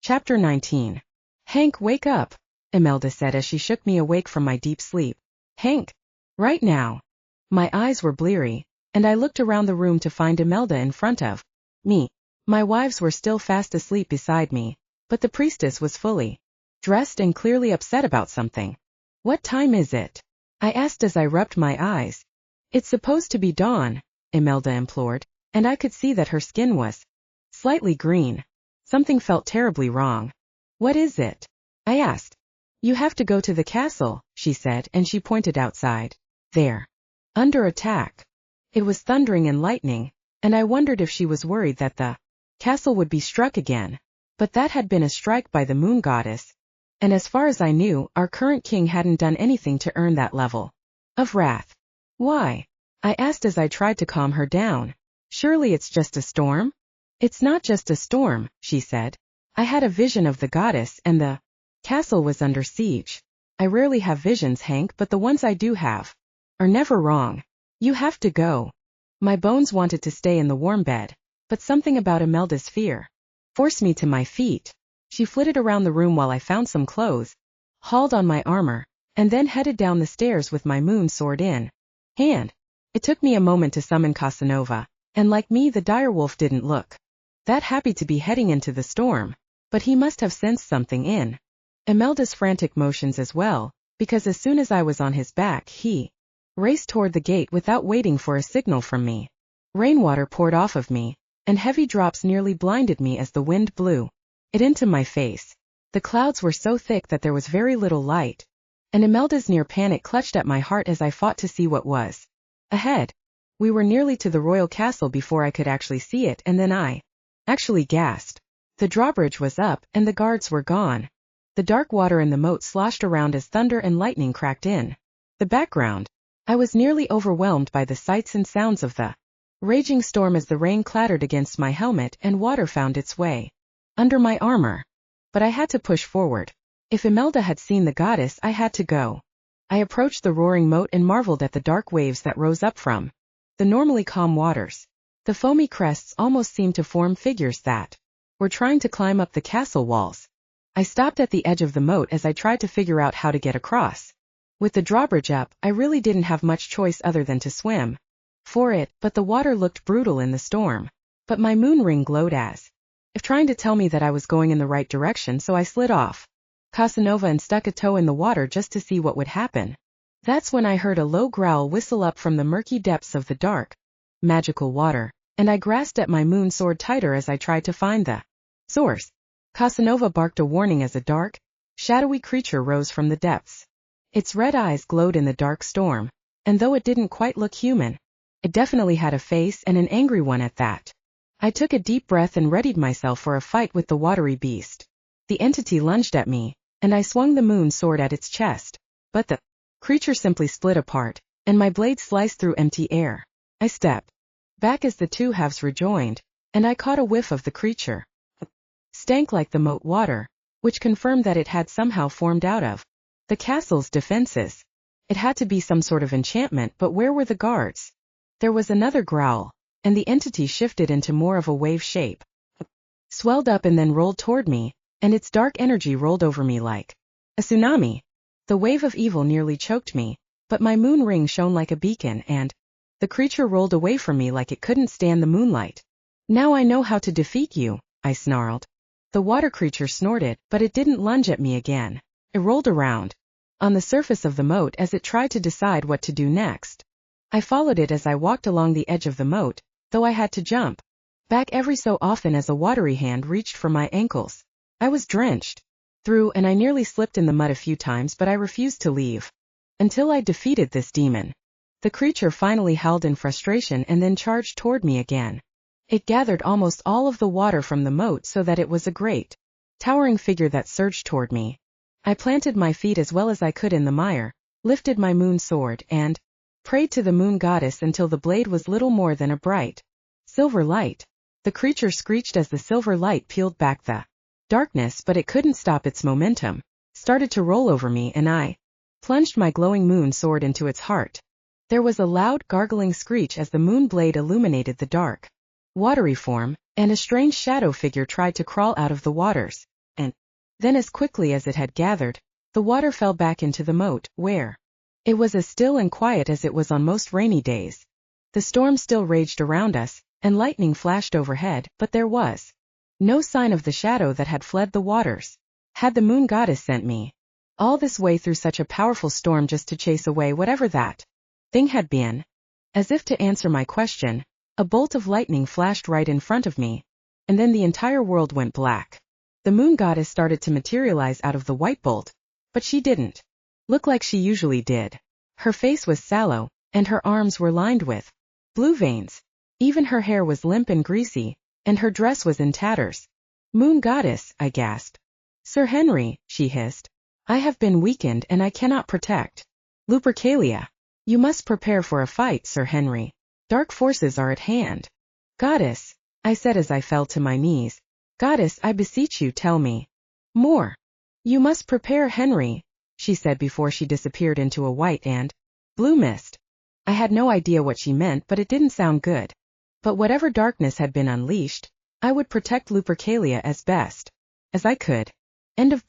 Chapter 19. Hank, wake up, Imelda said as she shook me awake from my deep sleep. Hank! Right now. My eyes were bleary, and I looked around the room to find Imelda in front of me. My wives were still fast asleep beside me, but the priestess was fully dressed and clearly upset about something. What time is it? I asked as I rubbed my eyes. It's supposed to be dawn, Imelda implored, and I could see that her skin was slightly green. Something felt terribly wrong. What is it? I asked. You have to go to the castle, she said, and she pointed outside. There. Under attack. It was thundering and lightning, and I wondered if she was worried that the castle would be struck again. But that had been a strike by the moon goddess, and as far as I knew, our current king hadn't done anything to earn that level of wrath. Why? I asked as I tried to calm her down. Surely it's just a storm? It's not just a storm, she said. I had a vision of the goddess and the castle was under siege. I rarely have visions, Hank, but the ones I do have are never wrong. You have to go. My bones wanted to stay in the warm bed, but something about Imelda's fear forced me to my feet. She flitted around the room while I found some clothes, hauled on my armor, and then headed down the stairs with my moon sword in hand. It took me a moment to summon Casanova, and like me, the direwolf didn't look that happy to be heading into the storm, but he must have sensed something in Imelda's frantic motions as well, because as soon as I was on his back, he raced toward the gate without waiting for a signal from me. Rainwater poured off of me, and heavy drops nearly blinded me as the wind blew it into my face. The clouds were so thick that there was very little light, and Imelda's near panic clutched at my heart as I fought to see what was ahead. We were nearly to the royal castle before I could actually see it, and then I actually gasped. The drawbridge was up, and the guards were gone. The dark water in the moat sloshed around as thunder and lightning cracked in the background. I was nearly overwhelmed by the sights and sounds of the raging storm as the rain clattered against my helmet and water found its way under my armor. But I had to push forward. If Imelda had seen the goddess, I had to go. I approached the roaring moat and marveled at the dark waves that rose up from the normally calm waters. The foamy crests almost seemed to form figures that were trying to climb up the castle walls. I stopped at the edge of the moat as I tried to figure out how to get across. With the drawbridge up, I really didn't have much choice other than to swim for it, but the water looked brutal in the storm. But my moon ring glowed as if trying to tell me that I was going in the right direction, so I slid off Casanova and stuck a toe in the water just to see what would happen. That's when I heard a low growl whistle up from the murky depths of the dark, magical water, and I grasped at my moon sword tighter as I tried to find the source. Casanova barked a warning as a dark, shadowy creature rose from the depths. Its red eyes glowed in the dark storm, and though it didn't quite look human, it definitely had a face, and an angry one at that. I took a deep breath and readied myself for a fight with the watery beast. The entity lunged at me, and I swung the moon sword at its chest, but the creature simply split apart, and my blade sliced through empty air. I stepped back as the two halves rejoined, and I caught a whiff of the creature. It stank like the moat water, which confirmed that it had somehow formed out of the castle's defenses. It had to be some sort of enchantment, but where were the guards? There was another growl, and the entity shifted into more of a wave shape. It swelled up and then rolled toward me, and its dark energy rolled over me like a tsunami. The wave of evil nearly choked me, but my moon ring shone like a beacon, and the creature rolled away from me like it couldn't stand the moonlight. Now I know how to defeat you, I snarled. The water creature snorted, but it didn't lunge at me again. It rolled around on the surface of the moat as it tried to decide what to do next. I followed it as I walked along the edge of the moat, though I had to jump back every so often as a watery hand reached for my ankles. I was drenched through, and I nearly slipped in the mud a few times, but I refused to leave until I defeated this demon. The creature finally howled in frustration and then charged toward me again. It gathered almost all of the water from the moat so that it was a great, towering figure that surged toward me. I planted my feet as well as I could in the mire, lifted my moon sword, and prayed to the moon goddess until the blade was little more than a bright silver light. The creature screeched as the silver light peeled back the darkness, but it couldn't stop its momentum, started to roll over me, and I plunged my glowing moon sword into its heart. There was a loud, gargling screech as the moon blade illuminated the dark, watery form, and a strange shadow figure tried to crawl out of the waters. and then as quickly as it had gathered, the water fell back into the moat, where it was as still and quiet as it was on most rainy days. The storm still raged around us, and lightning flashed overhead, but there was no sign of the shadow that had fled the waters. Had the moon goddess sent me all this way through such a powerful storm just to chase away whatever that thing had been? As if to answer my question, a bolt of lightning flashed right in front of me, and then the entire world went black. The moon goddess started to materialize out of the white bolt, but she didn't look like she usually did. Her face was sallow, and her arms were lined with blue veins. Even her hair was limp and greasy, and her dress was in tatters. Moon goddess, I gasped. Sir Henry, she hissed. I have been weakened and I cannot protect. Lupercalia. You must prepare for a fight, Sir Henry. Dark forces are at hand. Goddess, I said as I fell to my knees. Goddess, I beseech you, tell me more. You must prepare, Henry, she said before she disappeared into a white and blue mist. I had no idea what she meant, but it didn't sound good. But whatever darkness had been unleashed, I would protect Lupercalia as best as I could. End of